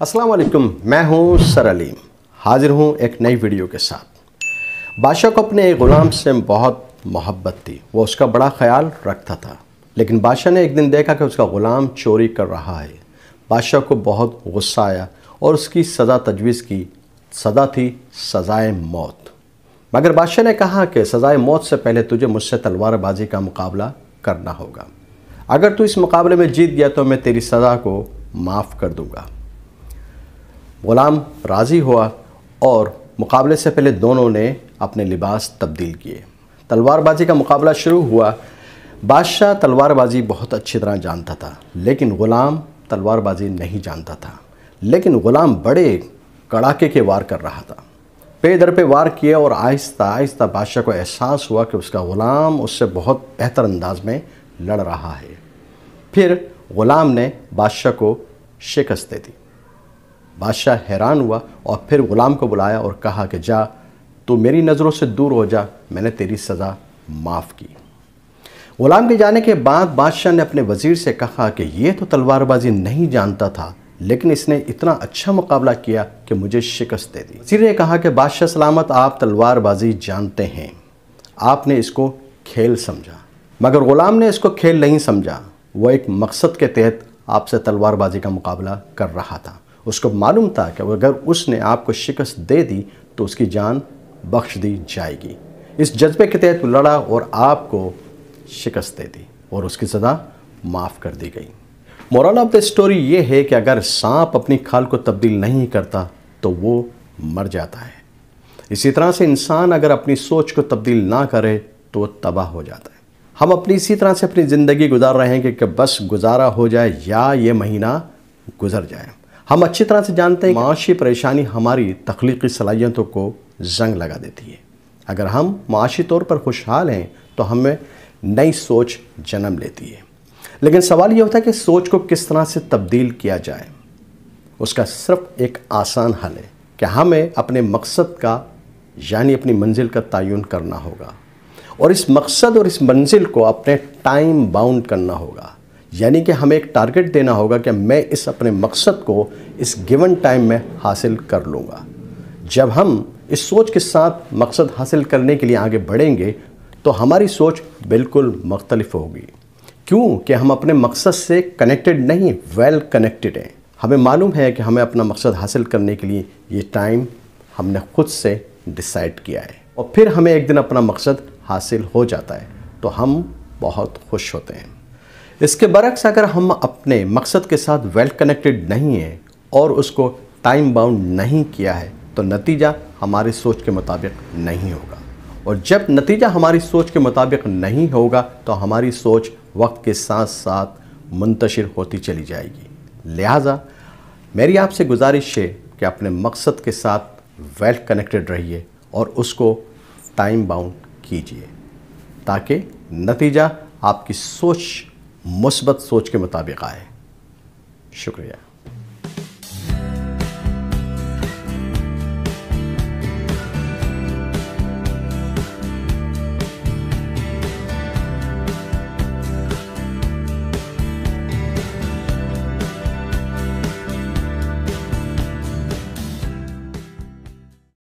अस्सलाम वालेकुम, मैं हूँ सर अलीम। हाजिर हूँ एक नई वीडियो के साथ। बादशाह को अपने एक ग़ुलाम से बहुत मोहब्बत थी, वो उसका बड़ा ख्याल रखता था। लेकिन बादशाह ने एक दिन देखा कि उसका ग़ुलाम चोरी कर रहा है। बादशाह को बहुत गुस्सा आया और उसकी सज़ा तजवीज़ की। सज़ा थी सज़ाए मौत। मगर बादशाह ने कहा कि सज़ाए मौत से पहले तुझे मुझसे तलवारबाजी का मुकाबला करना होगा। अगर तू इस मुकाबले में जीत गया तो मैं तेरी सज़ा को माफ़ कर दूँगा। ग़ुलाम राज़ी हुआ और मुकाबले से पहले दोनों ने अपने लिबास तब्दील किए। तलवारबाजी का मुकाबला शुरू हुआ। बादशाह तलवारबाजी बहुत अच्छी तरह जानता था, लेकिन ग़ुलाम तलवारबाजी नहीं जानता था। लेकिन ग़ुलाम बड़े कड़ाके के वार कर रहा था। पे दर पे वार किए और आहिस्ता आहिस्ता बादशाह को एहसास हुआ कि उसका ग़ुलाम उससे बहुत बेहतर अंदाज में लड़ रहा है। फिर ग़ुलाम ने बादशाह को शिकस्त दे दी। बादशाह हैरान हुआ और फिर ग़ुलाम को बुलाया और कहा कि जा, तू मेरी नज़रों से दूर हो जा, मैंने तेरी सज़ा माफ़ की। ग़ुलाम के जाने के बाद बादशाह ने अपने वज़ीर से कहा कि ये तो तलवारबाजी नहीं जानता था, लेकिन इसने इतना अच्छा मुकाबला किया कि मुझे शिकस्त दे दी। वज़ीर ने कहा कि बादशाह सलामत, आप तलवारबाजी जानते हैं, आपने इसको खेल समझा। मगर ग़ुलाम ने इसको खेल नहीं समझा। वो एक मकसद के तहत आपसे तलवारबाजी का मुकाबला कर रहा था। उसको मालूम था कि अगर उसने आपको शिकस्त दे दी तो उसकी जान बख्श दी जाएगी। इस जज्बे के तहत लड़ा और आपको शिकस्त दे दी और उसकी सज़ा माफ़ कर दी गई। मोरल ऑफ द स्टोरी ये है कि अगर सांप अपनी खाल को तब्दील नहीं करता तो वो मर जाता है। इसी तरह से इंसान अगर अपनी सोच को तब्दील ना करे तो वो तबाह हो जाता है। हम अपनी इसी तरह से अपनी ज़िंदगी गुजार रहे हैं कि बस गुजारा हो जाए या ये महीना गुजर जाए। हम अच्छी तरह से जानते हैं माशी परेशानी हमारी तख्लीकी सलाहियतों को जंग लगा देती है। अगर हम माशी तौर पर खुशहाल हैं तो हमें नई सोच जन्म लेती है। लेकिन सवाल ये होता है कि सोच को किस तरह से तब्दील किया जाए। उसका सिर्फ एक आसान हल है कि हमें अपने मकसद का यानी अपनी मंजिल का तयन करना होगा और इस मकसद और इस मंजिल को अपने टाइम बाउंड करना होगा। यानी कि हमें एक टारगेट देना होगा कि मैं इस अपने मकसद को इस गिवन टाइम में हासिल कर लूँगा। जब हम इस सोच के साथ मकसद हासिल करने के लिए आगे बढ़ेंगे तो हमारी सोच बिल्कुल मुख्तलिफ होगी। क्यों कि हम अपने मकसद से कनेक्टेड नहीं, वेल कनेक्टेड हैं। हमें मालूम है कि हमें अपना मकसद हासिल करने के लिए ये टाइम हमने खुद से डिसाइड किया है और फिर हमें एक दिन अपना मकसद हासिल हो जाता है तो हम बहुत खुश होते हैं। इसके बरक्स अगर हम अपने मकसद के साथ वेल कनेक्टेड नहीं हैं और उसको टाइम बाउंड नहीं किया है तो नतीजा हमारी सोच के मुताबिक नहीं होगा और जब नतीजा हमारी सोच के मुताबिक नहीं होगा तो हमारी सोच वक्त के साथ साथ मुंतशिर होती चली जाएगी। लिहाजा मेरी आपसे गुजारिश है कि अपने मकसद के साथ वेल कनेक्टेड रहिए और उसको टाइम बाउंड कीजिए ताकि नतीजा आपकी सोच मुस्बत सोच के मुताबिक आए। शुक्रिया।